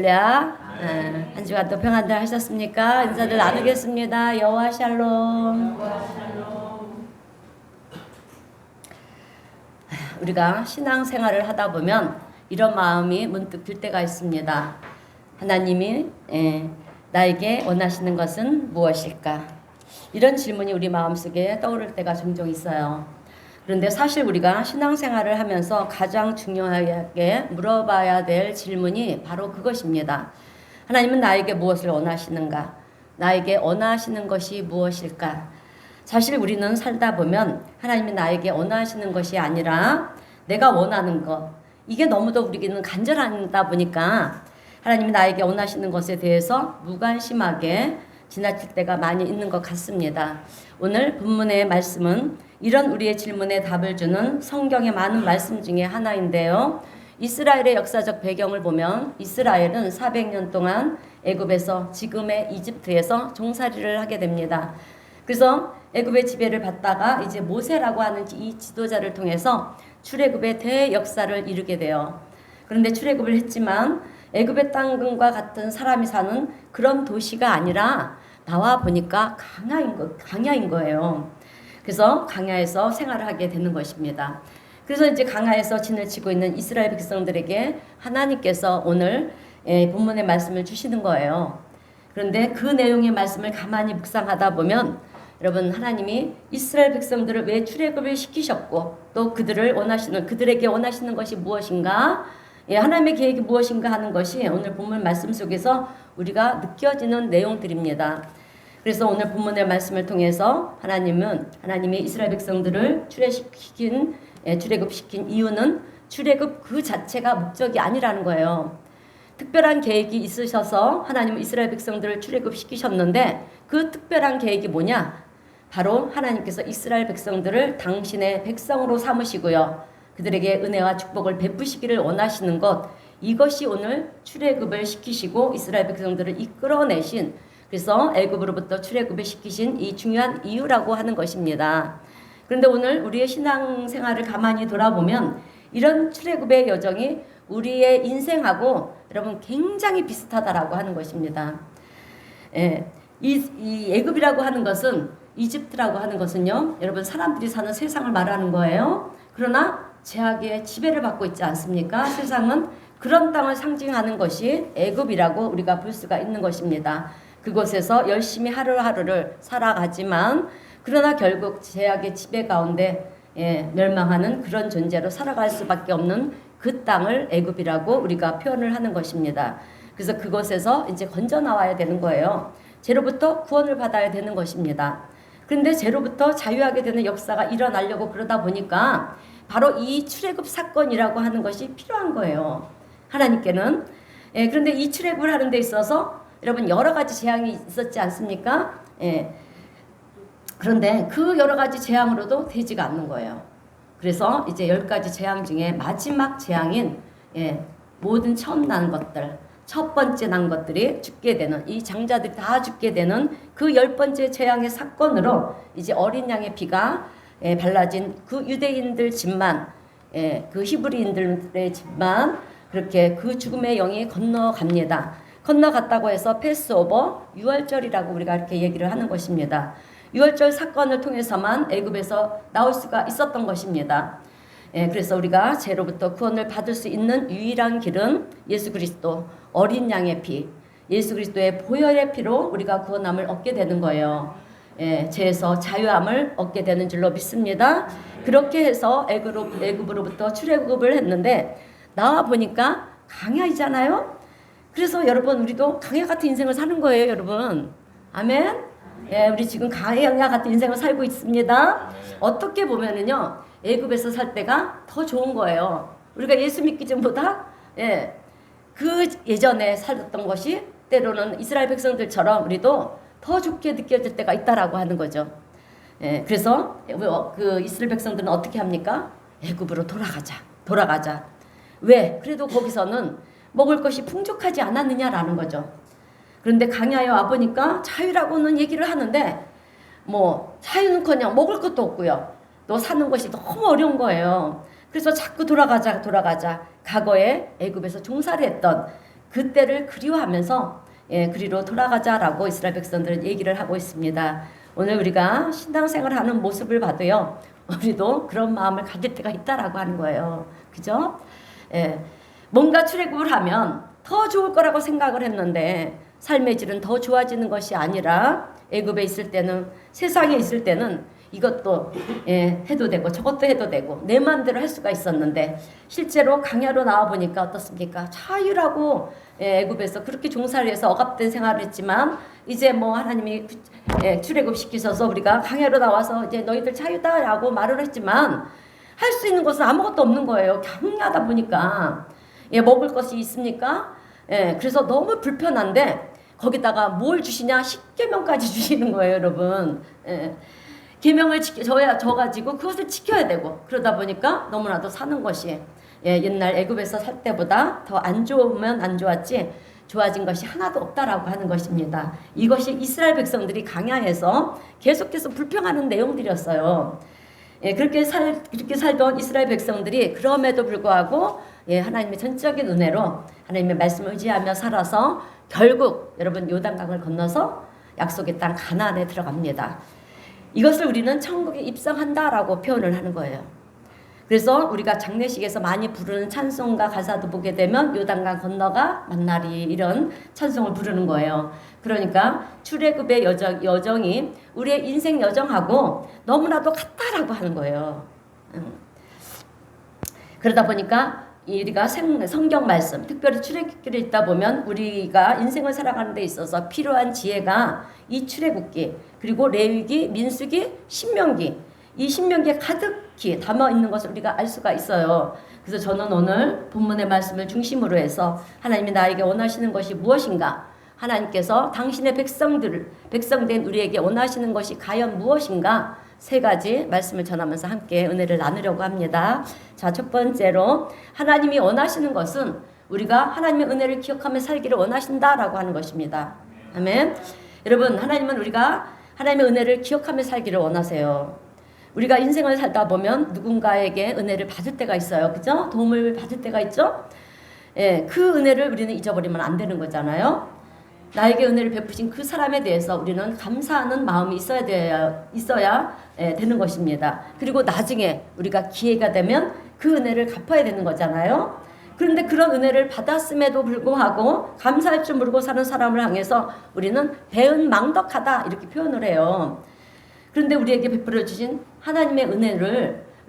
할렐루야. 한 주간 또 평안들 하셨습니까? 인사들 나누겠습니다. 여호와 샬롬. 우리가 신앙생활을 하다 보면 이런 마음이 문득 들 때가 있습니다. 하나님이 나에게 원하시는 것은 무엇일까? 이런 질문이 우리 마음속에 떠오를 때가 종종 있어요. 그런데 사실 우리가 신앙생활을 하면서 가장 중요하게 물어봐야 될 질문이 바로 그것입니다. 하나님은 나에게 무엇을 원하시는가? 나에게 원하시는 것이 무엇일까? 사실 우리는 살다 보면 하나님이 나에게 원하시는 것이 아니라 내가 원하는 것, 이게 너무도 우리에게는 간절하다 보니까 하나님이 나에게 원하시는 것에 대해서 무관심하게 지나칠 때가 많이 있는 것 같습니다. 오늘 본문의 말씀은 이런 우리의 질문에 답을 주는 성경의 많은 말씀 중에 하나인데요. 이스라엘의 역사적 배경을 보면 이스라엘은 400년 동안 애굽에서 지금의 이집트에서 종살이를 하게 됩니다. 그래서 애굽의 지배를 받다가 이제 모세라고 하는 이 지도자를 통해서 출애굽의 대역사를 이루게 돼요. 그런데 출애굽을 했지만 애굽의 땅과 같은 사람이 사는 그런 도시가 아니라 나와 보니까 강야인 거예요. 그래서 강야에서 생활을 하게 되는 것입니다. 그래서 이제 강야에서 진을 치고 있는 이스라엘 백성들에게 하나님께서 오늘 본문의 말씀을 주시는 거예요. 그런데 그 내용의 말씀을 가만히 묵상하다 보면 여러분, 하나님이 이스라엘 백성들을 왜 출애굽을 시키셨고 또 그들에게 원하시는 것이 무엇인가, 하나님의 계획이 무엇인가 하는 것이 오늘 본문 말씀 속에서 우리가 느껴지는 내용들입니다. 그래서 오늘 본문의 말씀을 통해서 하나님이 이스라엘 백성들을 출애굽시킨 이유는 출애굽 그 자체가 목적이 아니라는 거예요. 특별한 계획이 있으셔서 하나님은 이스라엘 백성들을 출애굽시키셨는데 그 특별한 계획이 뭐냐? 바로 하나님께서 이스라엘 백성들을 당신의 백성으로 삼으시고요, 그들에게 은혜와 축복을 베푸시기를 원하시는 것, 이것이 오늘 출애굽을 시키시고 이스라엘 백성들을 이끌어내신, 그래서 애굽으로부터 출애굽을 시키신 이 중요한 이유라고 하는 것입니다. 그런데 오늘 우리의 신앙생활을 가만히 돌아보면 이런 출애굽의 여정이 우리의 인생하고 여러분 굉장히 비슷하다라고 하는 것입니다. 이 애굽이라고 하는 것은, 이집트라고 하는 것은요, 여러분 사람들이 사는 세상을 말하는 거예요. 그러나 죄악의 지배를 받고 있지 않습니까? 세상은 그런 땅을 상징하는 것이 애굽이라고 우리가 볼 수가 있는 것입니다. 그곳에서 열심히 하루하루를 살아가지만 그러나 결국 죄악의 지배 가운데 멸망하는 그런 존재로 살아갈 수밖에 없는 그 땅을 애굽이라고 우리가 표현을 하는 것입니다. 그래서 그곳에서 이제 건져 나와야 되는 거예요. 죄로부터 구원을 받아야 되는 것입니다. 그런데 죄로부터 자유하게 되는 역사가 일어나려고 그러다 보니까 바로 이 출애굽 사건이라고 하는 것이 필요한 거예요, 하나님께는. 그런데 이 출애굽을 하는 데 있어서 여러분 여러 가지 재앙이 있었지 않습니까? 그런데 그 여러 가지 재앙으로도 되지가 않는 거예요. 그래서 이제 10가지 재앙 중에 마지막 재앙인 모든 처음 난 것들, 첫 번째 난 것들이 죽게 되는, 이 장자들이 다 죽게 되는 그 10번째 재앙의 사건으로 이제 어린 양의 피가 발라진 그 유대인들 집만, 그 히브리인들의 집만 그렇게 그 죽음의 영이 건너갑니다. 건너갔다고 해서 패스오버, 유월절이라고 우리가 이렇게 얘기를 하는 것입니다. 유월절 사건을 통해서만 애굽에서 나올 수가 있었던 것입니다. 그래서 우리가 죄로부터 구원을 받을 수 있는 유일한 길은 예수 그리스도 어린 양의 피, 예수 그리스도의 보혈의 피로 우리가 구원함을 얻게 되는 거예요. 죄에서 자유함을 얻게 되는 줄로 믿습니다. 그렇게 해서 애굽으로부터 출애굽을 했는데 나와 보니까 강야이잖아요. 그래서 여러분 우리도 강야 같은 인생을 사는 거예요, 여러분. 아멘. 우리 지금 강야 같은 인생을 살고 있습니다. 어떻게 보면은요, 애굽에서 살 때가 더 좋은 거예요. 우리가 예수 믿기 전보다 그 예전에 살았던 것이 때로는 이스라엘 백성들처럼 우리도 더 좋게 느껴질 때가 있다라고 하는 거죠. 그래서 그 이스라엘 백성들은 어떻게 합니까? 애굽으로 돌아가자. 왜? 그래도 거기서는 먹을 것이 풍족하지 않았느냐라는 거죠. 그런데 강야에 와보니까 자유라고는 얘기를 하는데 뭐 자유는커녕 먹을 것도 없고요, 또 사는 것이 너무 어려운 거예요. 그래서 자꾸 돌아가자. 과거에 애굽에서 종살이했던 그때를 그리워하면서 그리로 돌아가자라고 이스라엘 백성들은 얘기를 하고 있습니다. 오늘 우리가 신앙생활을 하는 모습을 봐도요, 우리도 그런 마음을 가질 때가 있다라고 하는 거예요. 그죠? 뭔가 출애굽을 하면 더 좋을 거라고 생각을 했는데 삶의 질은 더 좋아지는 것이 아니라 애굽에 있을 때는, 세상에 있을 때는 이것도 해도 되고 저것도 해도 되고 내 마음대로 할 수가 있었는데 실제로 강야로 나와 보니까 어떻습니까? 자유라고 애굽에서 그렇게 종살이 해서 억압된 생활을 했지만 이제 뭐 하나님이 출애굽 시키셔서 우리가 강야로 나와서 이제 너희들 자유다라고 말을 했지만 할 수 있는 것은 아무것도 없는 거예요. 강야다 보니까 먹을 것이 있습니까? 그래서 너무 불편한데 거기다가 뭘 주시냐? 십계명까지 주시는 거예요, 여러분. 계명을 져가지고 그것을 지켜야 되고 그러다 보니까 너무나도 사는 것이 옛날 애굽에서 살 때보다 더 안 좋으면 안 좋았지 좋아진 것이 하나도 없다라고 하는 것입니다. 이것이 이스라엘 백성들이 강야에서 계속해서 불평하는 내용들이었어요. 그렇게 살던 이스라엘 백성들이 그럼에도 불구하고 하나님의 전적인 은혜로 하나님의 말씀을 의지하며 살아서 결국 여러분 요단강을 건너서 약속의 땅 가나안에 들어갑니다. 이것을 우리는 천국에 입성한다라고 표현을 하는 거예요. 그래서 우리가 장례식에서 많이 부르는 찬송가 가사도 보게 되면 요단강 건너가 만나리 이런 찬송을 부르는 거예요. 그러니까 출애굽의 여정이 우리의 인생 여정하고 너무나도 같다라고 하는 거예요. 그러다 보니까 우리가 성경 말씀, 특별히 출애굽기를 읽다 보면 우리가 인생을 살아가는 데 있어서 필요한 지혜가 이 출애굽기, 그리고 레위기, 민수기, 신명기, 이 신명기에 가득히 담아 있는 것을 우리가 알 수가 있어요. 그래서 저는 오늘 본문의 말씀을 중심으로 해서 하나님이 나에게 원하시는 것이 무엇인가, 하나님께서 당신의 백성된 우리에게 원하시는 것이 과연 무엇인가, 세 가지 말씀을 전하면서 함께 은혜를 나누려고 합니다. 자, 첫 번째로 하나님이 원하시는 것은 우리가 하나님의 은혜를 기억하며 살기를 원하신다라고 하는 것입니다. 아멘. 여러분, 하나님은 우리가 하나님의 은혜를 기억하며 살기를 원하세요. 우리가 인생을 살다 보면 누군가에게 은혜를 받을 때가 있어요. 그죠? 도움을 받을 때가 있죠? 그 은혜를 우리는 잊어버리면 안 되는 거잖아요. 나에게 은혜를 베푸신 그 사람에 대해서 우리는 감사하는 마음이 있어야 되는 것입니다. 그리고 나중에 우리가 기회가 되면 그 은혜를 갚아야 되는 거잖아요. 그런데 그런 은혜를 받았음에도 불구하고 감사할 줄 모르고 사는 사람을 향해서 우리는 배은망덕하다 이렇게 표현을 해요. 그런데 우리에게 베풀어 주신 하나님의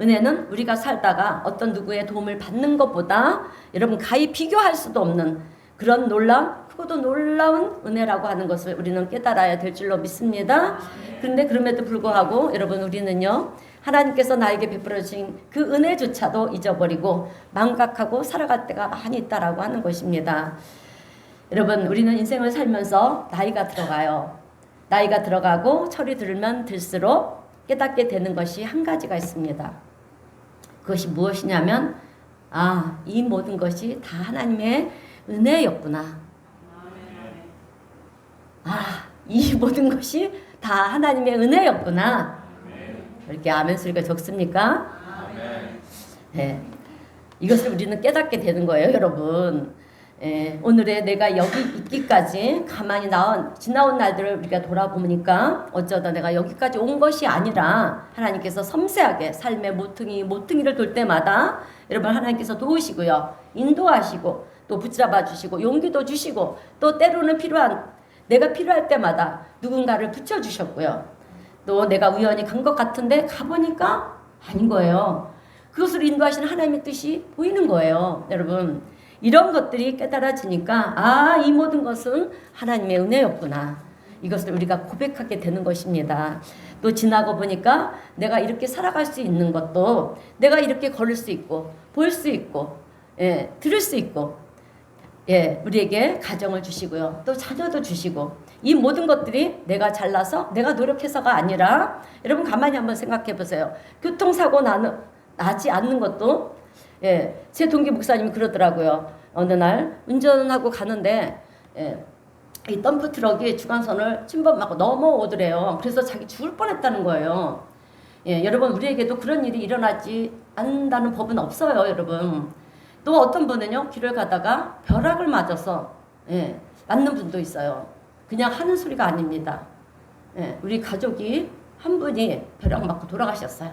은혜는 우리가 살다가 어떤 누구의 도움을 받는 것보다 여러분 가히 비교할 수도 없는 그런 크고도 놀라운 은혜라고 하는 것을 우리는 깨달아야 될 줄로 믿습니다. 그런데 그럼에도 불구하고 여러분 우리는요, 하나님께서 나에게 베풀어 주신 그 은혜조차도 잊어버리고 망각하고 살아갈 때가 많이 있다라고 하는 것입니다. 여러분, 우리는 인생을 살면서 나이가 들어가요. 나이가 들어가고 철이 들면 들수록 깨닫게 되는 것이 한 가지가 있습니다. 그것이 무엇이냐면 이 모든 것이 다 하나님의 은혜였구나. 이 모든 것이 다 하나님의 은혜였구나. 이렇게 아멘 소리가 적습니까? 네. 이것을 우리는 깨닫게 되는 거예요, 여러분. 오늘의 내가 여기 있기까지 가만히 지나온 날들을 우리가 돌아보니까 어쩌다 내가 여기까지 온 것이 아니라 하나님께서 섬세하게 삶의 모퉁이를 돌 때마다 여러분 하나님께서 도우시고요, 인도하시고 또 붙잡아 주시고 용기도 주시고 또 때로는 내가 필요할 때마다 누군가를 붙여주셨고요. 또 내가 우연히 간 것 같은데 가보니까 아닌 거예요. 그것을 인도하시는 하나님의 뜻이 보이는 거예요. 여러분, 이런 것들이 깨달아지니까 이 모든 것은 하나님의 은혜였구나. 이것을 우리가 고백하게 되는 것입니다. 또 지나고 보니까 내가 이렇게 살아갈 수 있는 것도, 내가 이렇게 걸을 수 있고 볼 수 있고 들을 수 있고 우리에게 가정을 주시고요. 또 자녀도 주시고 이 모든 것들이 내가 잘나서 내가 노력해서가 아니라 여러분 가만히 한번 생각해 보세요. 교통사고 나지 않는 것도 제 동기 목사님이 그러더라고요. 어느 날 운전하고 가는데 이 덤프 트럭이 중앙선을 침범하고 넘어오더래요. 그래서 자기 죽을 뻔했다는 거예요. 여러분 우리에게도 그런 일이 일어나지 않는다는 법은 없어요, 여러분. 또 어떤 분은요, 길을 가다가 벼락을 맞아서 예, 맞는 분도 있어요. 그냥 하는 소리가 아닙니다. 예, 우리 가족이 한 분이 벼락 맞고 돌아가셨어요.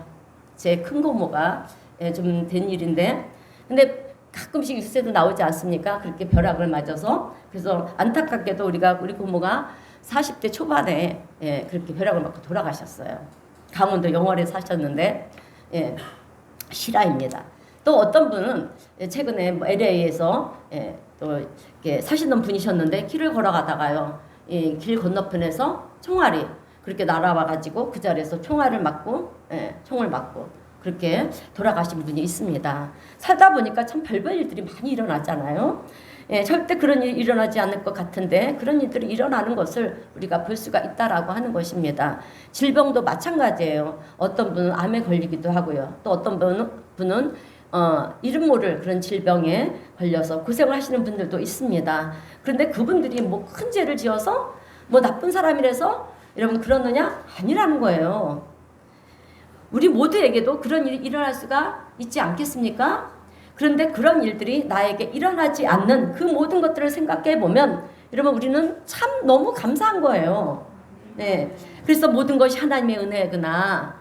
제 큰 고모가 좀 된 일인데, 근데 가끔씩 뉴스에도 나오지 않습니까? 그렇게 벼락을 맞아서. 그래서 안타깝게도 우리 고모가 40대 초반에 그렇게 벼락을 맞고 돌아가셨어요. 강원도 영월에 사셨는데 실화입니다. 또 어떤 분은 최근에 뭐 LA에서 또 이렇게 사시는 분이셨는데 길을 걸어가다가요, 길 건너편에서 총알이 그렇게 날아와가지고 그 자리에서 총을 맞고 그렇게 돌아가신 분이 있습니다. 살다 보니까 참 별별 일들이 많이 일어나잖아요. 절대 그런 일이 일어나지 않을 것 같은데 그런 일들이 일어나는 것을 우리가 볼 수가 있다라고 하는 것입니다. 질병도 마찬가지예요. 어떤 분은 암에 걸리기도 하고요. 또 어떤 분은 이름 모를 그런 질병에 걸려서 고생을 하시는 분들도 있습니다. 그런데 그분들이 뭐 큰 죄를 지어서 뭐 나쁜 사람이라서 여러분 그러느냐? 아니라는 거예요. 우리 모두에게도 그런 일이 일어날 수가 있지 않겠습니까? 그런데 그런 일들이 나에게 일어나지 않는 그 모든 것들을 생각해 보면 여러분 우리는 참 너무 감사한 거예요. 네. 그래서 모든 것이 하나님의 은혜구나.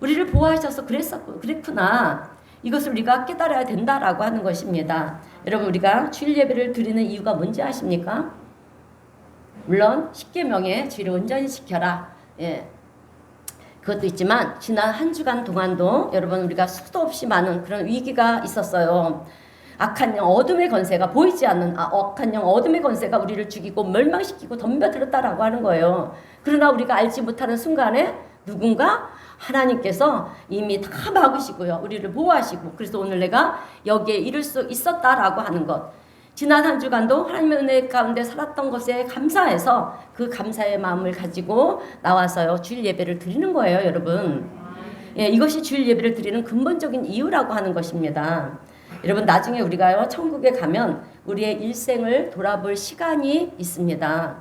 우리를 보호하셔서 그랬구나. 이것을 우리가 깨달아야 된다라고 하는 것입니다. 여러분 우리가 주일 예배를 드리는 이유가 뭔지 아십니까? 물론 십계명의 주일을 온전히 지켜라. 그것도 있지만 지난 한 주간 동안도 여러분 우리가 수도 없이 많은 그런 위기가 있었어요. 악한 영 어둠의 권세가 보이지 않는 악한 영 어둠의 권세가 우리를 죽이고 멸망시키고 덤벼들었다라고 하는 거예요. 그러나 우리가 알지 못하는 순간에 누군가 하나님께서 이미 다 막으시고요. 우리를 보호하시고 그래서 오늘 내가 여기에 이를 수 있었다라고 하는 것. 지난 한 주간도 하나님의 은혜 가운데 살았던 것에 감사해서 그 감사의 마음을 가지고 나와서요 주일 예배를 드리는 거예요, 여러분. 이것이 주일 예배를 드리는 근본적인 이유라고 하는 것입니다. 여러분 나중에 우리가요 천국에 가면 우리의 일생을 돌아볼 시간이 있습니다.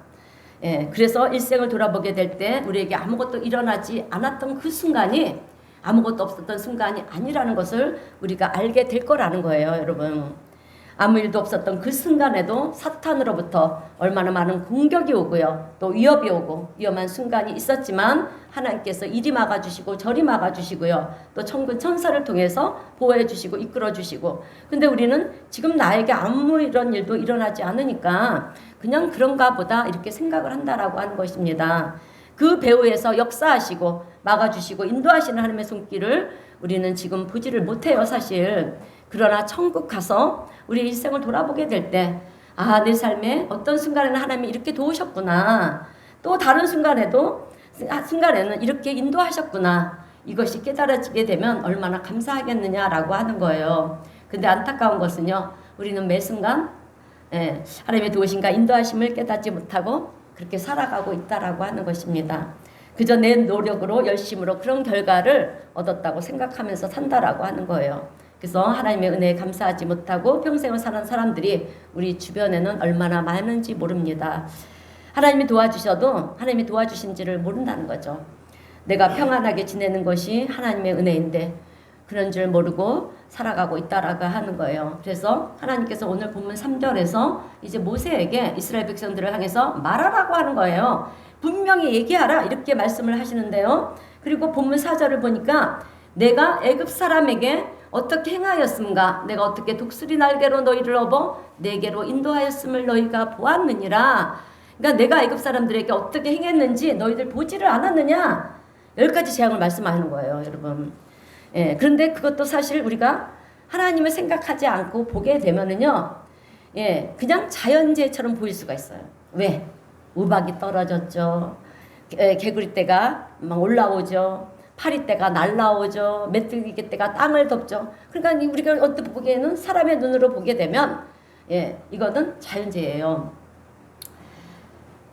그래서 일생을 돌아보게 될 때 우리에게 아무것도 일어나지 않았던 그 순간이 아무것도 없었던 순간이 아니라는 것을 우리가 알게 될 거라는 거예요, 여러분. 아무 일도 없었던 그 순간에도 사탄으로부터 얼마나 많은 공격이 오고요. 또 위협이 오고 위험한 순간이 있었지만 하나님께서 이리 막아주시고 저리 막아주시고요. 또 천군 천사를 통해서 보호해주시고 이끌어주시고. 근데 우리는 지금 나에게 아무 이런 일도 일어나지 않으니까 그냥 그런가 보다 이렇게 생각을 한다라고 하는 것입니다. 그 배후에서 역사하시고 막아주시고 인도하시는 하나님의 손길을 우리는 지금 보지를 못해요, 사실. 그러나 천국 가서 우리 일생을 돌아보게 될 때 내 삶에 어떤 순간에는 하나님이 이렇게 도우셨구나. 또 다른 순간에는 이렇게 인도하셨구나. 이것이 깨달아지게 되면 얼마나 감사하겠느냐라고 하는 거예요. 근데 안타까운 것은요. 우리는 매 순간 하나님의 도우심과 인도하심을 깨닫지 못하고 그렇게 살아가고 있다라고 하는 것입니다. 그저 내 노력으로 열심으로 그런 결과를 얻었다고 생각하면서 산다라고 하는 거예요. 그래서 하나님의 은혜에 감사하지 못하고 평생을 사는 사람들이 우리 주변에는 얼마나 많은지 모릅니다. 하나님이 도와주셔도 하나님이 도와주신지를 모른다는 거죠. 내가 평안하게 지내는 것이 하나님의 은혜인데 그런 줄 모르고 살아가고 있다라고 하는 거예요. 그래서 하나님께서 오늘 본문 3절에서 이제 모세에게 이스라엘 백성들을 향해서 말하라고 하는 거예요. 분명히 얘기하라 이렇게 말씀을 하시는데요. 그리고 본문 4절을 보니까 내가 애굽 사람에게 어떻게 행하였음가? 내가 어떻게 독수리 날개로 너희를 업어 내게로 인도하였음을 너희가 보았느니라. 그러니까 내가 애굽 사람들에게 어떻게 행했는지 너희들 보지를 않았느냐? 여기까지 재앙을 말씀하는 거예요, 여러분. 그런데 그것도 사실 우리가 하나님을 생각하지 않고 보게 되면은요, 그냥 자연재해처럼 보일 수가 있어요. 왜? 우박이 떨어졌죠. 개구리떼가 막 올라오죠. 파리떼가 날라오죠. 메뚜기떼가 땅을 덮죠. 그러니까 우리가 어떻게 보기에는 사람의 눈으로 보게 되면 이거는 자연재해예요.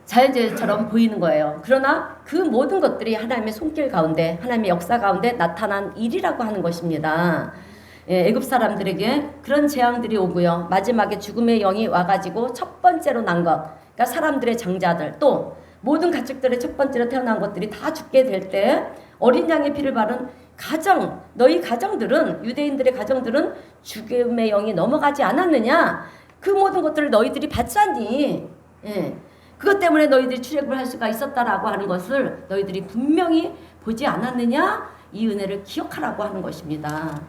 자연재해처럼 보이는 거예요. 그러나 그 모든 것들이 하나님의 손길 가운데 하나님의 역사 가운데 나타난 일이라고 하는 것입니다. 애굽 사람들에게 그런 재앙들이 오고요. 마지막에 죽음의 영이 와가지고 첫 번째로 난 것, 그러니까 사람들의 장자들 또 모든 가축들의 첫 번째로 태어난 것들이 다 죽게 될 때 어린 양의 피를 바른 너희 가정들은 유대인들의 가정들은 죽음의 영이 넘어가지 않았느냐? 그 모든 것들을 너희들이 봤잖니. 예. 그것 때문에 너희들이 출애굽을 할 수가 있었다라고 하는 것을 너희들이 분명히 보지 않았느냐? 이 은혜를 기억하라고 하는 것입니다.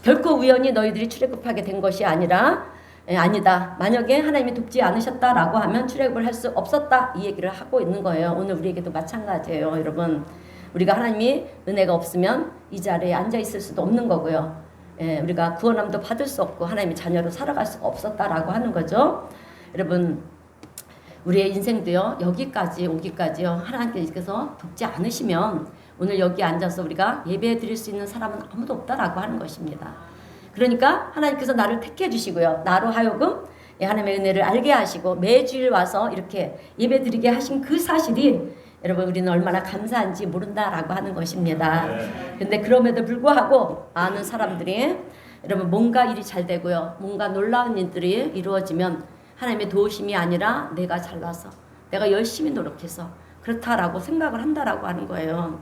결코 우연히 너희들이 출애굽하게 된 것이 아니라 아니다. 만약에 하나님이 돕지 않으셨다라고 하면 출애굽을 할 수 없었다. 이 얘기를 하고 있는 거예요. 오늘 우리에게도 마찬가지예요. 여러분. 우리가 하나님이 은혜가 없으면 이 자리에 앉아 있을 수도 없는 거고요. 우리가 구원함도 받을 수 없고 하나님의 자녀로 살아갈 수가 없었다라고 하는 거죠. 여러분 우리의 인생도요. 여기까지 오기까지요. 하나님께서 돕지 않으시면 오늘 여기 앉아서 우리가 예배 드릴 수 있는 사람은 아무도 없다라고 하는 것입니다. 그러니까 하나님께서 나를 택해 주시고요. 나로 하여금 하나님의 은혜를 알게 하시고 매주일 와서 이렇게 예배 드리게 하신 그 사실이 여러분 우리는 얼마나 감사한지 모른다라고 하는 것입니다. 근데 그럼에도 불구하고 아는 사람들이 여러분 뭔가 일이 잘 되고요. 뭔가 놀라운 일들이 이루어지면 하나님의 도우심이 아니라 내가 잘나서 내가 열심히 노력해서 그렇다라고 생각을 한다라고 하는 거예요.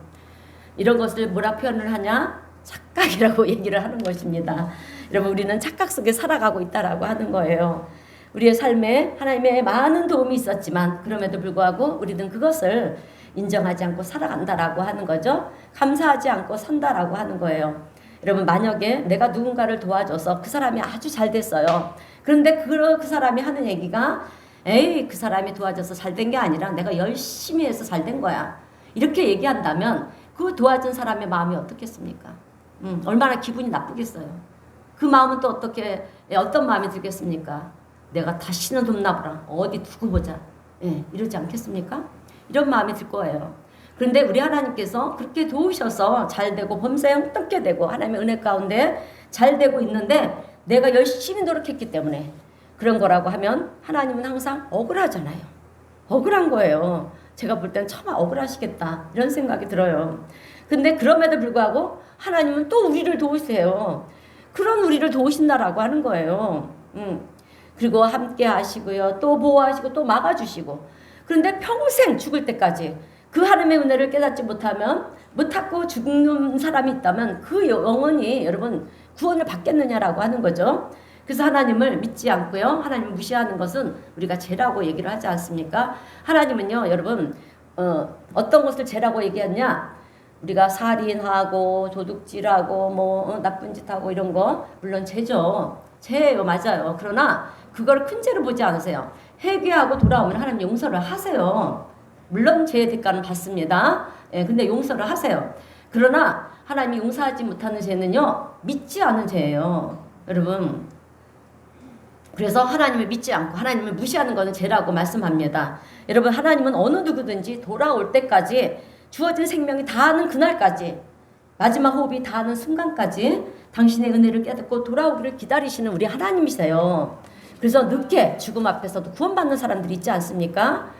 이런 것을 뭐라 표현을 하냐? 착각이라고 얘기를 하는 것입니다. 여러분 우리는 착각 속에 살아가고 있다라고 하는 거예요. 우리의 삶에 하나님의 많은 도움이 있었지만 그럼에도 불구하고 우리는 그것을 인정하지 않고 살아간다라고 하는 거죠. 감사하지 않고 산다라고 하는 거예요. 여러분 만약에 내가 누군가를 도와줘서 그 사람이 아주 잘 됐어요. 그런데 그 사람이 하는 얘기가 에이 그 사람이 도와줘서 잘 된 게 아니라 내가 열심히 해서 잘 된 거야. 이렇게 얘기한다면 그 도와준 사람의 마음이 어떻겠습니까? 얼마나 기분이 나쁘겠어요. 그 마음은 또 어떤 마음이 들겠습니까? 내가 다시는 돕나 보라. 어디 두고 보자. 이러지 않겠습니까? 이런 마음이 들 거예요. 그런데 우리 하나님께서 그렇게 도우셔서 잘 되고 범사에 형통케 되고 하나님의 은혜 가운데 잘 되고 있는데 내가 열심히 노력했기 때문에 그런 거라고 하면 하나님은 항상 억울하잖아요. 억울한 거예요. 제가 볼 땐 참 억울하시겠다 이런 생각이 들어요. 근데 그럼에도 불구하고 하나님은 또 우리를 도우세요. 그런 우리를 도우신다라고 하는 거예요. 그리고 함께 하시고요. 또 보호하시고 또 막아주시고. 그런데 평생 죽을 때까지 그 하나님의 은혜를 깨닫지 못하고 죽는 사람이 있다면 그 영혼이 여러분 구원을 받겠느냐라고 하는 거죠. 그래서 하나님을 믿지 않고요. 하나님을 무시하는 것은 우리가 죄라고 얘기를 하지 않습니까? 하나님은요. 여러분 어떤 것을 죄라고 얘기하냐? 우리가 살인하고 도둑질하고 나쁜 짓하고 이런 거 물론 죄죠. 죄예요. 맞아요. 그러나 그걸 큰 죄로 보지 않으세요. 회개하고 돌아오면 하나님 용서를 하세요. 물론 죄의 대가는 받습니다. 근데 용서를 하세요. 그러나 하나님이 용서하지 못하는 죄는요. 믿지 않은 죄예요. 여러분. 그래서 하나님을 믿지 않고 하나님을 무시하는 것은 죄라고 말씀합니다. 여러분 하나님은 어느 누구든지 돌아올 때까지 주어진 생명이 다하는 그날까지 마지막 호흡이 다하는 순간까지 당신의 은혜를 깨닫고 돌아오기를 기다리시는 우리 하나님이세요. 그래서 늦게 죽음 앞에서도 구원받는 사람들이 있지 않습니까?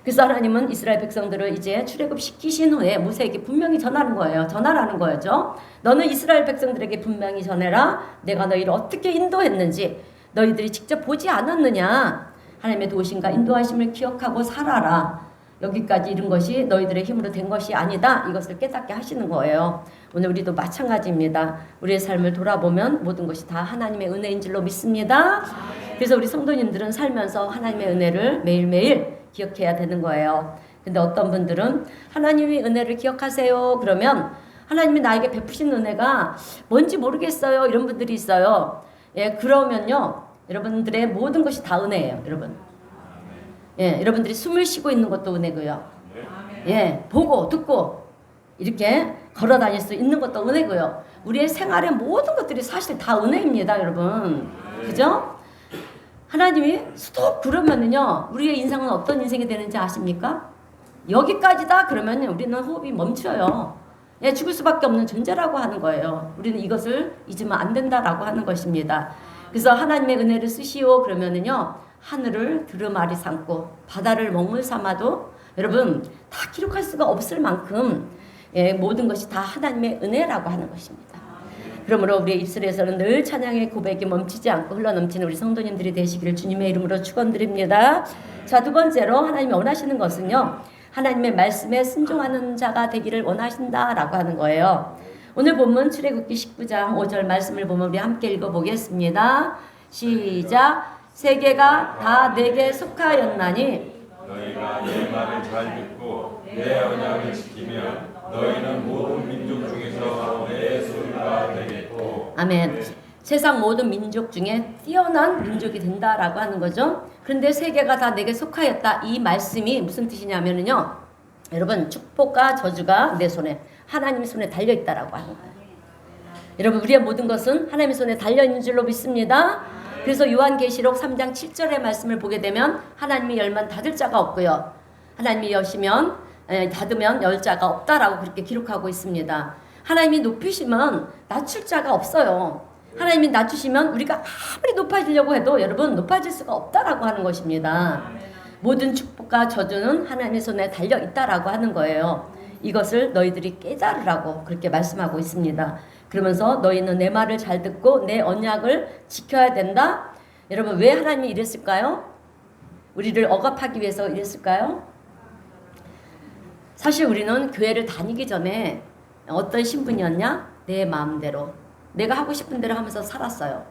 그래서 하나님은 이스라엘 백성들을 이제 출애굽 시키신 후에 모세에게 분명히 전하는 거예요. 전하라는 거죠. 너는 이스라엘 백성들에게 분명히 전해라. 내가 너희를 어떻게 인도했는지 너희들이 직접 보지 않았느냐. 하나님의 도우심과 인도하심을 기억하고 살아라. 여기까지 이른 것이 너희들의 힘으로 된 것이 아니다. 이것을 깨닫게 하시는 거예요. 오늘 우리도 마찬가지입니다. 우리의 삶을 돌아보면 모든 것이 다 하나님의 은혜인 줄로 믿습니다. 그래서 우리 성도님들은 살면서 하나님의 은혜를 매일매일 기억해야 되는 거예요. 근데 어떤 분들은 하나님의 은혜를 기억하세요. 그러면 하나님이 나에게 베푸신 은혜가 뭔지 모르겠어요. 이런 분들이 있어요. 그러면요. 여러분들의 모든 것이 다 은혜예요. 여러분. 여러분들이 숨을 쉬고 있는 것도 은혜고요. 보고 듣고 이렇게 걸어 다닐 수 있는 것도 은혜고요. 우리의 생활의 모든 것들이 사실 다 은혜입니다, 여러분. 그죠? 하나님이 수도 그러면은요, 우리의 인생은 어떤 인생이 되는지 아십니까? 여기까지다 그러면 우리는 호흡이 멈춰요. 죽을 수밖에 없는 존재라고 하는 거예요. 우리는 이것을 잊으면 안 된다라고 하는 것입니다. 그래서 하나님의 은혜를 쓰시오 그러면은요, 하늘을 두루마리 삼고 바다를 먹물 삼아도 여러분 다 기록할 수가 없을 만큼 모든 것이 다 하나님의 은혜라고 하는 것입니다. 그러므로 우리의 입술에서는 늘 찬양의 고백이 멈추지 않고 흘러넘치는 우리 성도님들이 되시기를 주님의 이름으로 축원드립니다. 자, 두 번째로 하나님이 원하시는 것은요. 하나님의 말씀에 순종하는 자가 되기를 원하신다라고 하는 거예요. 오늘 본문 출애굽기 19장 5절 말씀을 보면 우리 함께 읽어보겠습니다. 시작. 세계가 다 내게 속하였나니 너희가 내 말을 잘 듣고 내 언약을 지키면 너희는 모든 민족 중에서 내 소유가 되겠고. 아멘. 세상 모든 민족 중에 뛰어난 민족이 된다라고 하는 거죠. 그런데 세계가 다 내게 속하였다. 이 말씀이 무슨 뜻이냐면요. 여러분, 축복과 저주가 내 손에, 하나님의 손에 달려있다라고 하는 거예요. 여러분, 우리의 모든 것은 하나님의 손에 달려있는 줄로 믿습니다. 그래서 요한계시록 3장 7절의 말씀을 보게 되면 하나님이 열면 닫을 자가 없고요. 하나님이 여시면 닫으면 열 자가 없다라고 그렇게 기록하고 있습니다. 하나님이 높이시면 낮출 자가 없어요. 하나님이 낮추시면 우리가 아무리 높아지려고 해도 여러분 높아질 수가 없다라고 하는 것입니다. 모든 축복과 저주는 하나님의 손에 달려 있다라고 하는 거예요. 이것을 너희들이 깨달으라고 그렇게 말씀하고 있습니다. 그러면서 너희는 내 말을 잘 듣고 내 언약을 지켜야 된다. 여러분, 왜 하나님이 이랬을까요? 우리를 억압하기 위해서 이랬을까요? 사실 우리는 교회를 다니기 전에 어떤 신분이었냐? 내 마음대로 내가 하고 싶은 대로 하면서 살았어요.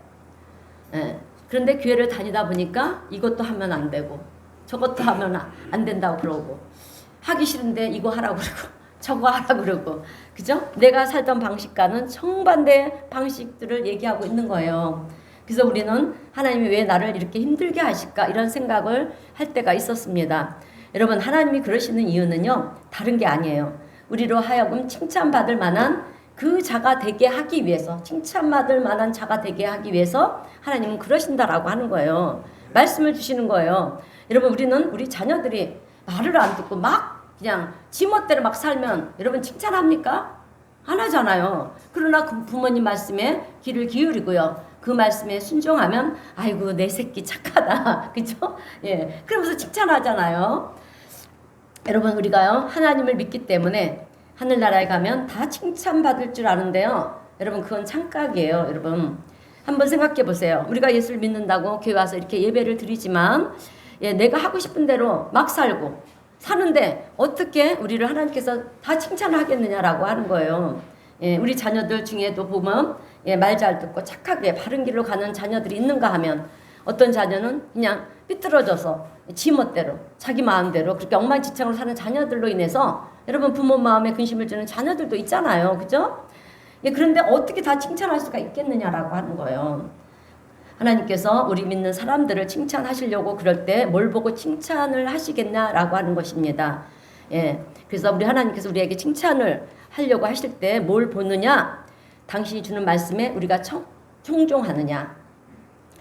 그런데 교회를 다니다 보니까 이것도 하면 안 되고 저것도 하면 안 된다고 그러고 하기 싫은데 이거 하라고 그러고 저거 하라고 그러고, 그죠? 내가 살던 방식과는 정반대 방식들을 얘기하고 있는 거예요. 그래서 우리는 하나님이 왜 나를 이렇게 힘들게 하실까 이런 생각을 할 때가 있었습니다. 여러분, 하나님이 그러시는 이유는요, 다른 게 아니에요. 우리로 하여금 칭찬받을 만한 그 자가 되게 하기 위해서, 칭찬받을 만한 자가 되게 하기 위해서 하나님은 그러신다라고 하는 거예요. 말씀을 주시는 거예요. 여러분, 우리는 우리 자녀들이 말을 안 듣고 막 그냥 지멋대로 막 살면 여러분 칭찬합니까? 안 하잖아요. 그러나 그 부모님 말씀에 귀를 기울이고요. 그 말씀에 순종하면 아이고 내 새끼 착하다. 그죠? 예. 그러면서 칭찬하잖아요. 여러분, 우리가요 하나님을 믿기 때문에 하늘나라에 가면 다 칭찬받을 줄 아는데요. 여러분, 그건 착각이에요. 여러분, 한번 생각해 보세요. 우리가 예수를 믿는다고 교회 와서 이렇게 예배를 드리지만 내가 하고 싶은 대로 막 살고 사는데 어떻게 우리를 하나님께서 다 칭찬을 하겠느냐라고 하는 거예요. 우리 자녀들 중에도 보면 말 잘 듣고 착하게 바른 길로 가는 자녀들이 있는가 하면 어떤 자녀는 그냥 삐뚤어져서 지멋대로 자기 마음대로 그렇게 엉망진창으로 사는 자녀들로 인해서 여러분 부모 마음에 근심을 주는 자녀들도 있잖아요. 그죠? 그런데 어떻게 다 칭찬할 수가 있겠느냐라고 하는 거예요. 하나님께서 우리 믿는 사람들을 칭찬하시려고 그럴 때 뭘 보고 칭찬을 하시겠냐라고 하는 것입니다. 그래서 우리 하나님께서 우리에게 칭찬을 하려고 하실 때 뭘 보느냐? 당신이 주는 말씀에 우리가 청종하느냐?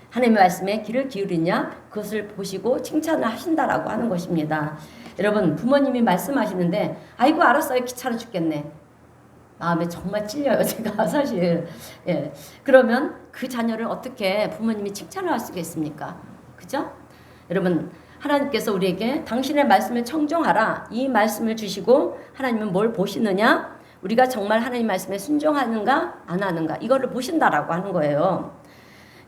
하나님의 말씀에 귀를 기울이냐? 그것을 보시고 칭찬을 하신다라고 하는 것입니다. 여러분, 부모님이 말씀하시는데 아이고 알았어요, 귀찮아 죽겠네. 마음에 정말 찔려요, 제가 사실. 그러면 그 자녀를 어떻게 부모님이 칭찬을 할 수가 있습니까? 그죠? 여러분, 하나님께서 우리에게 당신의 말씀을 청종하라. 이 말씀을 주시고 하나님은 뭘 보시느냐? 우리가 정말 하나님 말씀에 순종하는가 안 하는가 이거를 보신다라고 하는 거예요.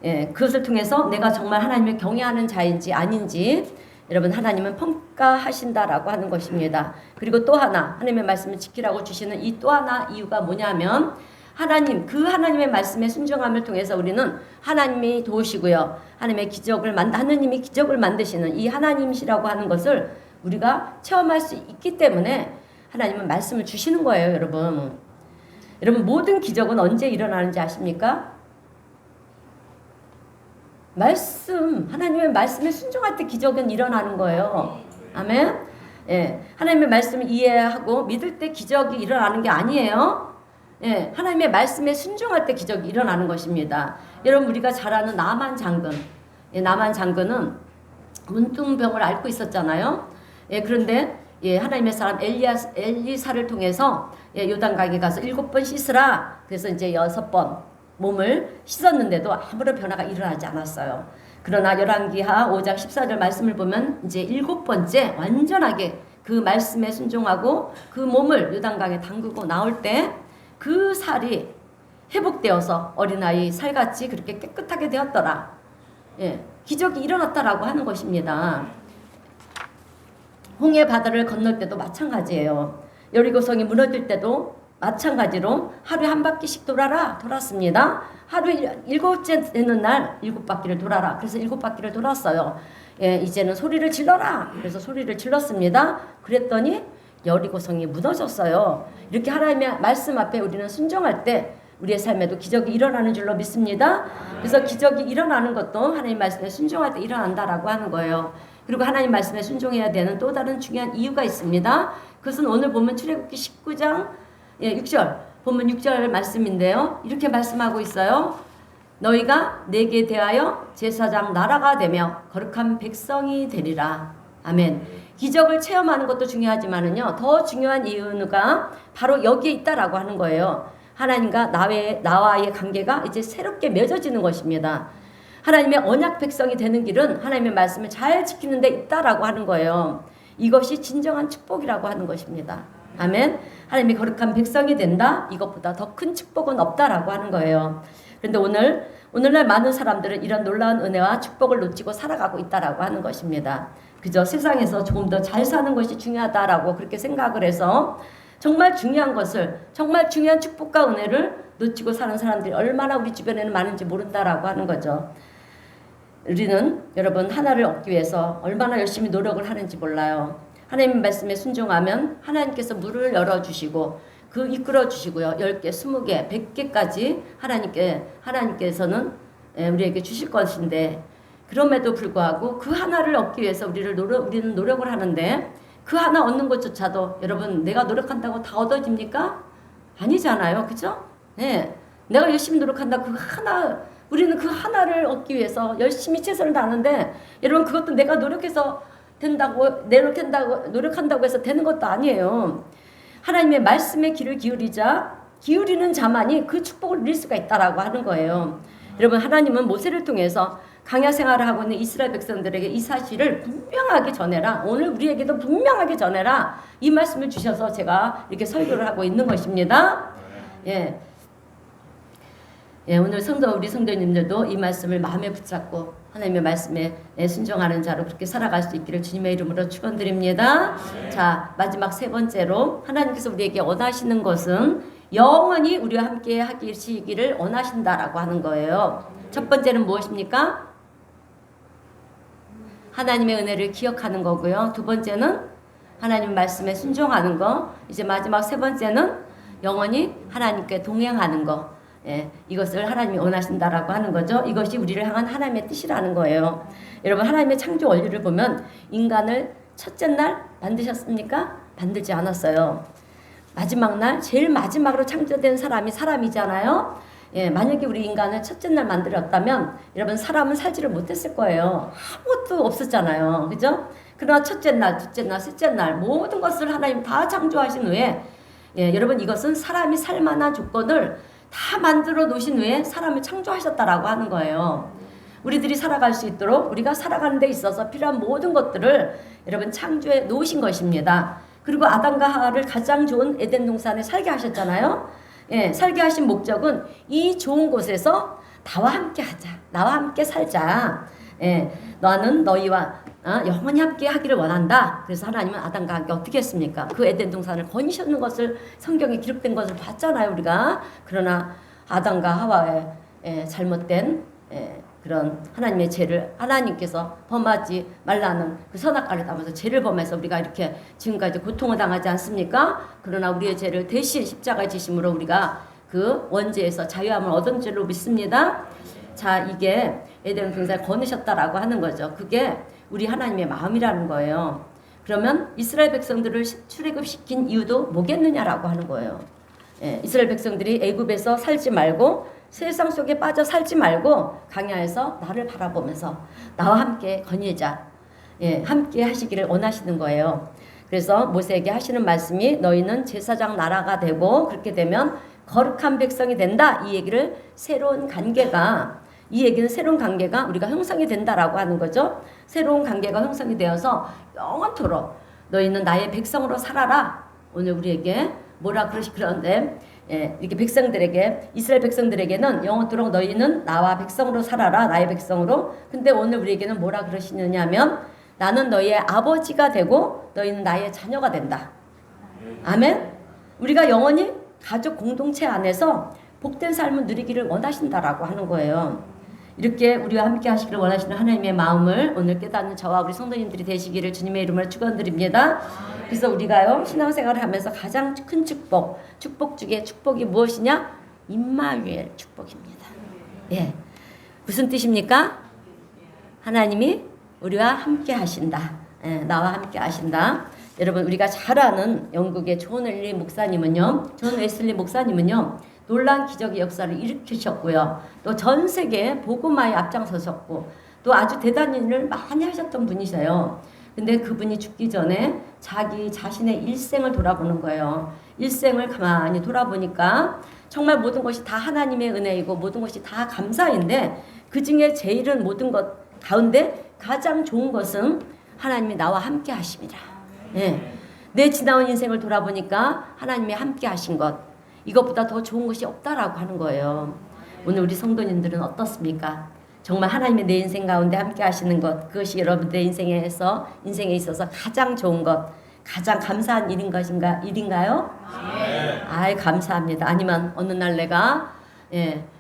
그것을 통해서 내가 정말 하나님을 경외하는 자인지 아닌지 여러분 하나님은 평가하신다라고 하는 것입니다. 그리고 또 하나 하나님의 말씀을 지키라고 주시는 이 또 하나 이유가 뭐냐면 하나님 그 하나님의 말씀에 순종함을 통해서 우리는 하나님이 도우시고요. 하나님이 기적을 만드시는 이 하나님이시라고 하는 것을 우리가 체험할 수 있기 때문에 하나님은 말씀을 주시는 거예요, 여러분. 여러분, 모든 기적은 언제 일어나는지 아십니까? 하나님의 말씀에 순종할 때 기적은 일어나는 거예요. 아멘? 하나님의 말씀을 이해하고 믿을 때 기적이 일어나는 게 아니에요. 하나님의 말씀에 순종할 때 기적이 일어나는 것입니다. 여러분, 우리가 잘 아는 나만 장군. 나만 장군은 문둥병을 앓고 있었잖아요. 그런데 하나님의 사람 엘리사를 통해서 요단강에 가서 7번 씻으라. 그래서 이제 6번 몸을 씻었는데도 아무런 변화가 일어나지 않았어요. 그러나 열왕기하 5장 14절 말씀을 보면 이제 7번째 완전하게 그 말씀에 순종하고 그 몸을 요단강에 담그고 나올 때 그 살이 회복되어서 어린아이 살같이 그렇게 깨끗하게 되었더라. 기적이 일어났다라고 하는 것입니다. 홍해 바다를 건널 때도 마찬가지예요. 여리고성이 무너질 때도 마찬가지로 하루에 한 바퀴씩 돌았습니다. 하루 7째 되는 날 7바퀴를 돌아라. 그래서 7바퀴를 돌았어요. 예, 이제는 소리를 질러라. 그래서 소리를 질렀습니다. 그랬더니 여리고성이 무너졌어요. 이렇게 하나님의 말씀 앞에 우리는 순종할 때 우리의 삶에도 기적이 일어나는 줄로 믿습니다. 그래서 기적이 일어나는 것도 하나님 말씀에 순종할 때 일어난다라고 하는 거예요. 그리고 하나님 말씀에 순종해야 되는 또 다른 중요한 이유가 있습니다. 그것은 오늘 보면 출애굽기 19장 6절 보면 6절 말씀인데요. 이렇게 말씀하고 있어요. 너희가 내게 대하여 제사장 나라가 되며 거룩한 백성이 되리라. 아멘. 기적을 체험하는 것도 중요하지만은요, 더 중요한 이유가 바로 여기에 있다라고 하는 거예요. 하나님과 나와의 관계가 이제 새롭게 맺어지는 것입니다. 하나님의 언약 백성이 되는 길은 하나님의 말씀을 잘 지키는 데 있다라고 하는 거예요. 이것이 진정한 축복이라고 하는 것입니다. 아멘. 하나님이 거룩한 백성이 된다. 이것보다 더 큰 축복은 없다라고 하는 거예요. 그런데 오늘날 많은 사람들은 이런 놀라운 은혜와 축복을 놓치고 살아가고 있다라고 하는 것입니다. 그저 세상에서 조금 더 잘 사는 것이 중요하다라고 그렇게 생각을 해서 정말 중요한 것을, 정말 중요한 축복과 은혜를 놓치고 사는 사람들이 얼마나 우리 주변에는 많은지 모른다라고 하는 거죠. 우리는 여러분 하나를 얻기 위해서 얼마나 열심히 노력을 하는지 몰라요. 하나님 말씀에 순종하면 하나님께서 문을 열어주시고 그 이끌어 주시고요. 10개, 20개, 100개까지 하나님께서는 우리에게 주실 것인데, 그럼에도 불구하고 그 하나를 얻기 위해서 우리는 노력을 하는데, 그 하나 얻는 것조차도 여러분 내가 노력한다고 다 얻어집니까? 아니잖아요. 그죠? 네. 내가 열심히 노력한다고 우리는 그 하나를 얻기 위해서 열심히 최선을 다하는데, 여러분 그것도 내가 노력한다고 해서 되는 것도 아니에요. 하나님의 말씀에 귀를 기울이는 자만이 그 축복을 누릴 수가 있다라고 하는 거예요. 여러분 하나님은 모세를 통해서 강야 생활을 하고 있는 이스라엘 백성들에게 이 사실을 분명하게 전해라. 오늘 우리에게도 분명하게 전해라. 이 말씀을 주셔서 제가 이렇게 설교를 하고 있는 것입니다. 예. 예, 오늘 우리 성도님들도 이 말씀을 마음에 붙잡고 하나님의 말씀에 순종하는 자로 그렇게 살아갈 수 있기를 주님의 이름으로 축원드립니다. 자, 마지막 세 번째로 하나님께서 우리에게 원하시는 것은 영원히 우리와 함께 하시기를 원하신다라고 하는 거예요. 첫 번째는 무엇입니까? 하나님의 은혜를 기억하는 거고요. 두 번째는 하나님 말씀에 순종하는 거. 이제 마지막 세 번째는 영원히 하나님께 동행하는 거. 예, 이것을 하나님이 원하신다라고 하는 거죠. 이것이 우리를 향한 하나님의 뜻이라는 거예요. 여러분 하나님의 창조 원리를 보면 인간을 첫째 날 만드셨습니까? 만들지 않았어요. 마지막 날 제일 마지막으로 창조된 사람이 사람이잖아요. 예, 만약에 우리 인간을 첫째 날 만들었다면 여러분 사람은 살지를 못했을 거예요. 아무것도 없었잖아요. 그죠? 그러나 첫째 날, 둘째 날, 셋째 날 모든 것을 하나님 다 창조하신 후에 여러분 이것은 사람이 살만한 조건을 다 만들어 놓으신 후에 사람을 창조하셨다라고 하는 거예요. 우리들이 살아갈 수 있도록 우리가 살아가는 데 있어서 필요한 모든 것들을 여러분 창조해 놓으신 것입니다. 그리고 아담과 하와를 가장 좋은 에덴 동산에 살게 하셨잖아요. 예, 살게 하신 목적은 이 좋은 곳에서 나와 함께 하자. 나와 함께 살자. 예, 너는 너희와 영원히 함께 하기를 원한다. 그래서 하나님은 아담과 함께 어떻게 했습니까? 그 에덴 동산을 거니셨는 것을 성경에 기록된 것을 봤잖아요, 우리가. 그러나 아담과 하와의 잘못된 그런 하나님의 죄를 하나님께서 범하지 말라는 그 선악과를 따면서 죄를 범해서 우리가 이렇게 지금까지 고통을 당하지 않습니까? 그러나 우리의 죄를 대신 십자가에 지심으로 우리가 그 원죄에서 자유함을 얻은 줄로 믿습니다. 자, 이게 에덴 동산을 거느셨다라고 하는 거죠. 그게 우리 하나님의 마음이라는 거예요. 그러면 이스라엘 백성들을 출애굽시킨 이유도 뭐겠느냐라고 하는 거예요. 예, 이스라엘 백성들이 애굽에서 살지 말고 세상 속에 빠져 살지 말고 광야에서 나를 바라보면서 나와 함께 거니자. 예, 함께 하시기를 원하시는 거예요. 그래서 모세에게 하시는 말씀이 너희는 제사장 나라가 되고 그렇게 되면 거룩한 백성이 된다. 이 얘기는 새로운 관계가 우리가 형성이 된다라고 하는 거죠. 새로운 관계가 형성이 되어서 영원토록 너희는 나의 백성으로 살아라. 오늘 우리에게 뭐라 그런데 이렇게 백성들에게 이스라엘 백성들에게는 영원토록 너희는 나와 백성으로 살아라. 나의 백성으로. 근데 오늘 우리에게는 뭐라 그러시느냐면 나는 너희의 아버지가 되고 너희는 나의 자녀가 된다. 아멘. 우리가 영원히 가족 공동체 안에서 복된 삶을 누리기를 원하신다라고 하는 거예요. 이렇게 우리와 함께 하시기를 원하시는 하나님의 마음을 오늘 깨닫는 저와 우리 성도님들이 되시기를 주님의 이름으로 축원드립니다. 그래서 우리가요 신앙생활을 하면서 가장 큰 축복 중에 축복이 무엇이냐? 임마누엘 축복입니다. 예, 무슨 뜻입니까? 하나님이 우리와 함께 하신다. 예, 나와 함께 하신다. 여러분 우리가 잘 아는 영국의 존 웨슬리 목사님은요 놀라운 기적의 역사를 일으키셨고요. 또 전 세계 복음화에 앞장서셨고 또 아주 대단한 일을 많이 하셨던 분이세요. 근데 그분이 죽기 전에 자기 자신의 일생을 돌아보는 거예요. 일생을 가만히 돌아보니까 정말 모든 것이 다 하나님의 은혜이고 모든 것이 다 감사인데 그 중에 제일은 모든 것 가운데 가장 좋은 것은 하나님이 나와 함께 하심이라. 예. 내 지나온 인생을 돌아보니까 하나님이 함께 하신 것 이것보다 더 좋은 것이 없다라고 하는 거예요. 오늘 우리 성도님들은 어떻습니까? 정말 하나님의 내 인생 가운데 함께 하시는 것 그것이 여러분들의 인생에 있어서 가장 좋은 것 가장 감사한 일인가요? 네. 아이 감사합니다. 아니면 어느 날 내가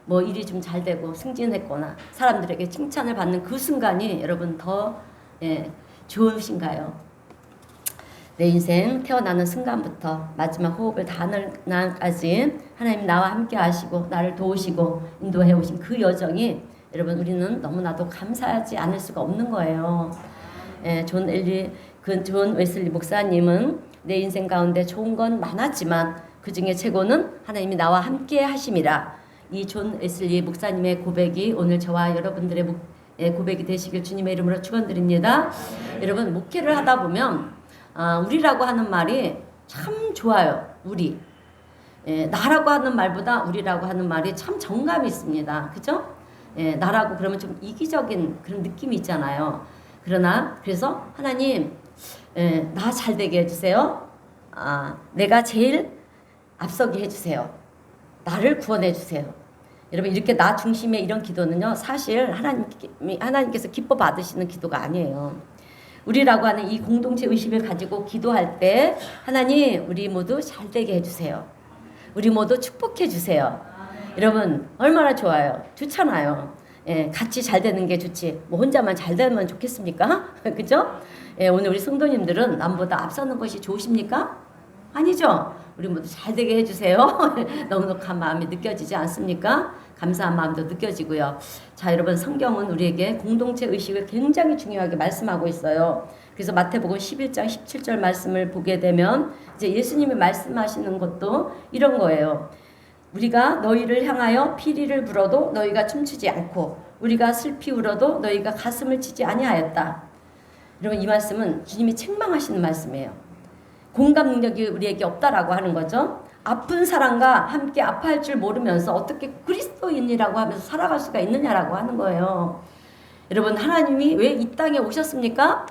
뭐 일이 좀 잘 되고 승진했거나 사람들에게 칭찬을 받는 그 순간이 여러분 더 좋으신가요? 내 인생 태어나는 순간부터 마지막 호흡을 다하는 날까지 하나님 나와 함께 하시고 나를 도우시고 인도해 오신 그 여정이 여러분 우리는 너무나도 감사하지 않을 수가 없는 거예요. 존 웨슬리 목사님은 내 인생 가운데 좋은 건 많았지만 그 중에 최고는 하나님이 나와 함께 하심이라. 이 존 웨슬리 목사님의 고백이 오늘 저와 여러분들의 고백이 되시길 주님의 이름으로 축원드립니다. 여러분 목회를 하다 보면 우리라고 하는 말이 참 좋아요. 우리. 나라고 하는 말보다 우리라고 하는 말이 참 정감이 있습니다. 그죠? 나라고 그러면 좀 이기적인 그런 느낌이 있잖아요. 그래서 하나님 나 잘되게 해주세요. 내가 제일 앞서게 해주세요. 나를 구원해 주세요. 여러분 이렇게 나 중심의 이런 기도는요 사실 하나님께서 기뻐 받으시는 기도가 아니에요. 우리라고 하는 이 공동체 의식을 가지고 기도할 때 하나님 우리 모두 잘되게 해주세요. 우리 모두 축복해 주세요. 여러분 얼마나 좋아요. 좋잖아요. 같이 잘 되는 게 좋지 뭐 혼자만 잘 되면 좋겠습니까? 그죠? 오늘 우리 성도님들은 남보다 앞서는 것이 좋으십니까? 아니죠. 우리 모두 잘 되게 해주세요. 넉넉한 마음이 느껴지지 않습니까? 감사한 마음도 느껴지고요. 자, 여러분 성경은 우리에게 공동체 의식을 굉장히 중요하게 말씀하고 있어요. 그래서 마태복음 11장 17절 말씀을 보게 되면 이제 예수님이 말씀하시는 것도 이런 거예요. 우리가 너희를 향하여 피리를 불어도 너희가 춤추지 않고 우리가 슬피 울어도 너희가 가슴을 치지 아니하였다. 여러분 이 말씀은 주님이 책망하시는 말씀이에요. 공감 능력이 우리에게 없다라고 하는 거죠. 아픈 사람과 함께 아파할 줄 모르면서 어떻게 그리스도인이라고 하면서 살아갈 수가 있느냐라고 하는 거예요. 여러분 하나님이 왜 이 땅에 오셨습니까?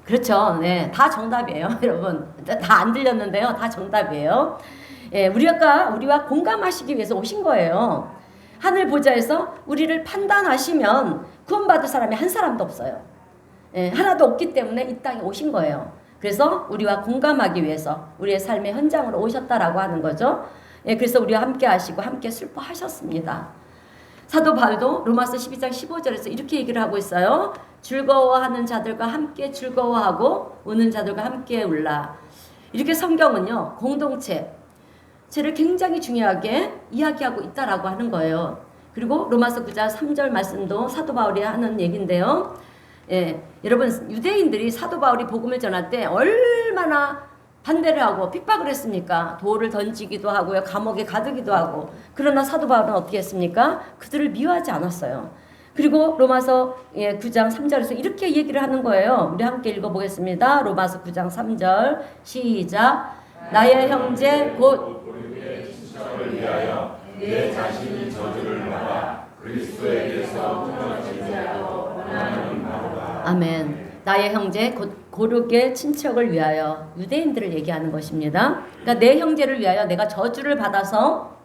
그렇죠. 네, 다 정답이에요. 여러분 다 안 들렸는데요. 다 정답이에요. 우리와 공감하시기 위해서 오신 거예요. 하늘 보좌에서 우리를 판단하시면 구원받을 사람이 한 사람도 없어요. 하나도 없기 때문에 이 땅에 오신 거예요. 그래서 우리와 공감하기 위해서 우리의 삶의 현장으로 오셨다라고 하는 거죠. 그래서 우리와 함께 하시고 함께 슬퍼하셨습니다. 사도 바울도 로마서 12장 15절에서 이렇게 얘기를 하고 있어요. 즐거워하는 자들과 함께 즐거워하고 우는 자들과 함께 울라. 이렇게 성경은요 공동체를 굉장히 중요하게 이야기하고 있다라고 하는 거예요. 그리고 로마서 9장 3절 말씀도 사도 바울이 하는 얘기인데요. 여러분 유대인들이 사도 바울이 복음을 전할 때 얼마나 반대를 하고 핍박을 했습니까? 돌을 던지기도 하고요. 감옥에 가두기도 하고. 그러나 사도 바울은 어떻게 했습니까? 그들을 미워하지 않았어요. 그리고 로마서 9장 3절에서 이렇게 얘기를 하는 거예요. 우리 함께 읽어보겠습니다. 로마서 9장 3절 시작. 나의 형제 곧 친척을 위하여 내 자신이 저주를 받아 그리스도에게서 끊어지지 않고 원하는 바로다. 아멘. 나의 형제 곧 고르게 친척을 위하여 유대인들을 얘기하는 것입니다. 그러니까 내 형제를 위하여 내가 저주를 받아서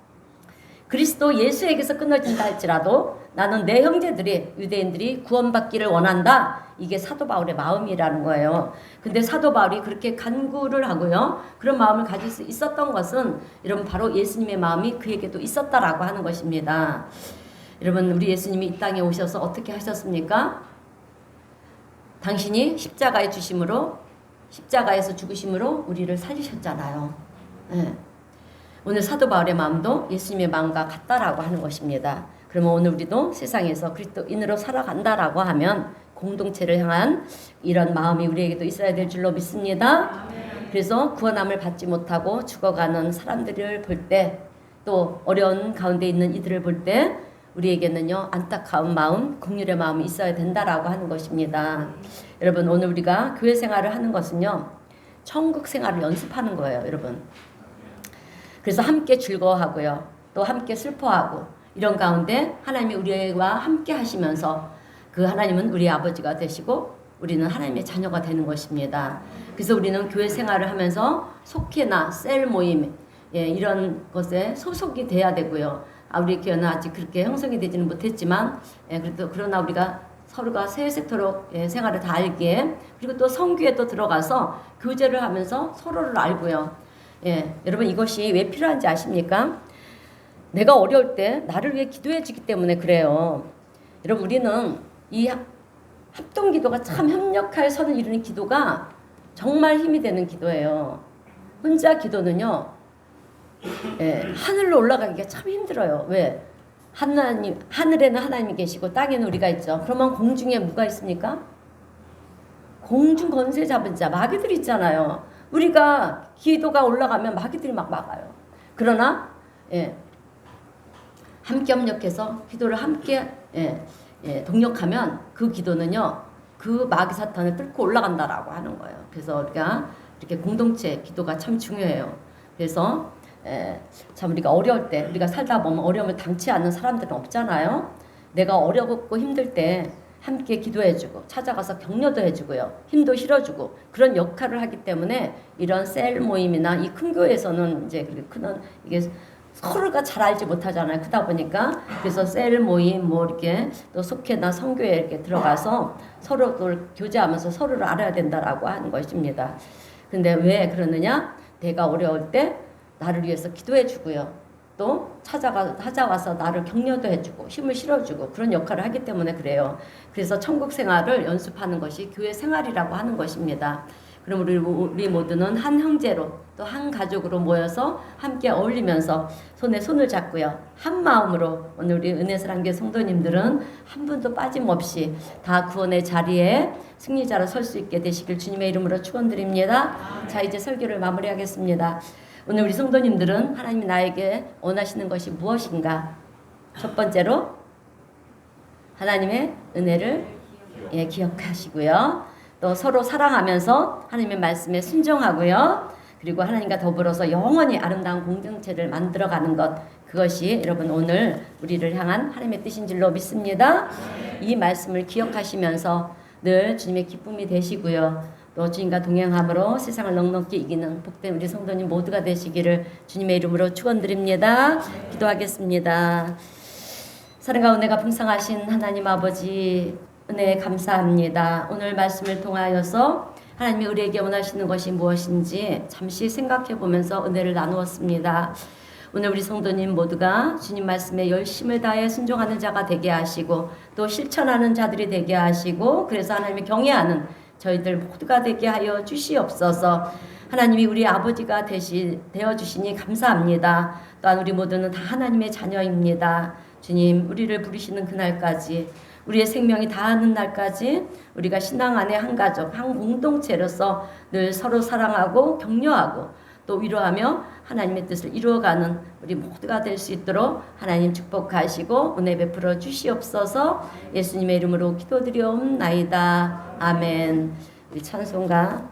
그리스도 예수에게서 끊어진다 할지라도 나는 내 형제들이 유대인들이 구원받기를 원한다. 이게 사도 바울의 마음이라는 거예요. 근데 사도 바울이 그렇게 간구를 하고요. 그런 마음을 가질 수 있었던 것은 여러분 바로 예수님의 마음이 그에게도 있었다라고 하는 것입니다. 여러분 우리 예수님이 이 땅에 오셔서 어떻게 하셨습니까? 당신이 십자가에 주심으로 십자가에서 죽으심으로 우리를 살리셨잖아요. 네. 오늘 사도 바울의 마음도 예수님의 마음과 같다라고 하는 것입니다. 그러면 오늘 우리도 세상에서 그리스도인으로 살아간다라고 하면 공동체를 향한 이런 마음이 우리에게도 있어야 될 줄로 믿습니다. 그래서 구원함을 받지 못하고 죽어가는 사람들을 볼 때, 또 어려운 가운데 있는 이들을 볼 때 우리에게는요 안타까운 마음, 긍휼의 마음이 있어야 된다라고 하는 것입니다. 여러분 오늘 우리가 교회 생활을 하는 것은요 천국 생활을 연습하는 거예요, 여러분. 그래서 함께 즐거워하고요, 또 함께 슬퍼하고 이런 가운데 하나님이 우리와 함께 하시면서 그 하나님은 우리의 아버지가 되시고 우리는 하나님의 자녀가 되는 것입니다. 그래서 우리는 교회 생활을 하면서 속회나 셀 모임 이런 것에 소속이 돼야 되고요. 우리 교회는 아직 그렇게 형성이 되지는 못했지만 그래도 그러나 우리가 서로가 세세토록 생활을 다 알기에, 그리고 또 성교에도 들어가서 교제를 하면서 서로를 알고요. 여러분 이것이 왜 필요한지 아십니까? 내가 어려울 때 나를 위해 기도해 주기 때문에 그래요. 여러분 우리는 이 합동 기도가 참 협력하여 선을 이루는 기도가 정말 힘이 되는 기도예요. 혼자 기도는요 하늘로 올라가기가 참 힘들어요. 왜? 하늘에는 하나님이 계시고 땅에는 우리가 있죠. 그러면 공중에 뭐가 있습니까? 공중 권세 잡은 자 마귀들이 있잖아요. 우리가 기도가 올라가면 마귀들이 막 막아요. 그러나 함께 협력해서 기도를 함께 동력하면 그 기도는요 그 마귀 사탄을 뚫고 올라간다라고 하는 거예요. 그래서 우리가 이렇게 공동체 기도가 참 중요해요. 그래서 참 우리가 어려울 때, 우리가 살다 보면 어려움을 당치 않는 사람들은 없잖아요. 내가 어렵고 힘들 때 함께 기도해주고 찾아가서 격려도 해주고요, 힘도 실어주고 그런 역할을 하기 때문에 이런 셀 모임이나 이 큰 교회에서는 이제 그렇게 큰 이게 서로가 잘 알지 못하잖아요. 크다 보니까. 그래서 셀 모임 뭐 이렇게 또 속회나 성교에 이렇게 들어가서 서로를 교제하면서 서로를 알아야 된다라고 하는 것입니다. 근데 왜 그러느냐? 내가 어려울 때 나를 위해서 기도해 주고요, 또 찾아와서 나를 격려도 해주고 힘을 실어주고 그런 역할을 하기 때문에 그래요. 그래서 천국 생활을 연습하는 것이 교회 생활이라고 하는 것입니다. 그럼 우리 모두는 한 형제로 또 한 가족으로 모여서 함께 어울리면서 손에 손을 잡고요, 한 마음으로 오늘 우리 은혜사랑교회 성도님들은 한 분도 빠짐없이 다 구원의 자리에 승리자로 설 수 있게 되시길 주님의 이름으로 축원드립니다. 자, 이제 설교를 마무리하겠습니다. 오늘 우리 성도님들은 하나님이 나에게 원하시는 것이 무엇인가? 첫 번째로 하나님의 은혜를 기억하시고요, 또 서로 사랑하면서 하나님의 말씀에 순종하고요, 그리고 하나님과 더불어서 영원히 아름다운 공동체를 만들어가는 것, 그것이 여러분 오늘 우리를 향한 하나님의 뜻인 줄로 믿습니다. 이 말씀을 기억하시면서 늘 주님의 기쁨이 되시고요, 또 주님과 동행함으로 세상을 넉넉히 이기는 복된 우리 성도님 모두가 되시기를 주님의 이름으로 축원드립니다. 기도하겠습니다. 사랑과 은혜가 풍성하신 하나님 아버지, 은혜에 감사합니다. 오늘 말씀을 통하여서 하나님이 우리에게 원하시는 것이 무엇인지 잠시 생각해 보면서 은혜를 나누었습니다. 오늘 우리 성도님 모두가 주님 말씀에 열심을 다해 순종하는 자가 되게 하시고 또 실천하는 자들이 되게 하시고, 그래서 하나님이 경외하는 저희들 모두가 되게 하여 주시옵소서. 하나님이 우리 아버지가 되어 주시니 감사합니다. 또한 우리 모두는 다 하나님의 자녀입니다. 주님, 우리를 부르시는 그날까지, 우리의 생명이 다하는 날까지 우리가 신앙 안에 한 가족, 한 공동체로서 늘 서로 사랑하고 격려하고 또 위로하며 하나님의 뜻을 이루어가는 우리 모두가 될 수 있도록 하나님 축복하시고 은혜 베풀어 주시옵소서. 예수님의 이름으로 기도드리옵나이다. 아멘. 우리 찬송가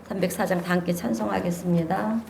304장 다 함께 찬송하겠습니다.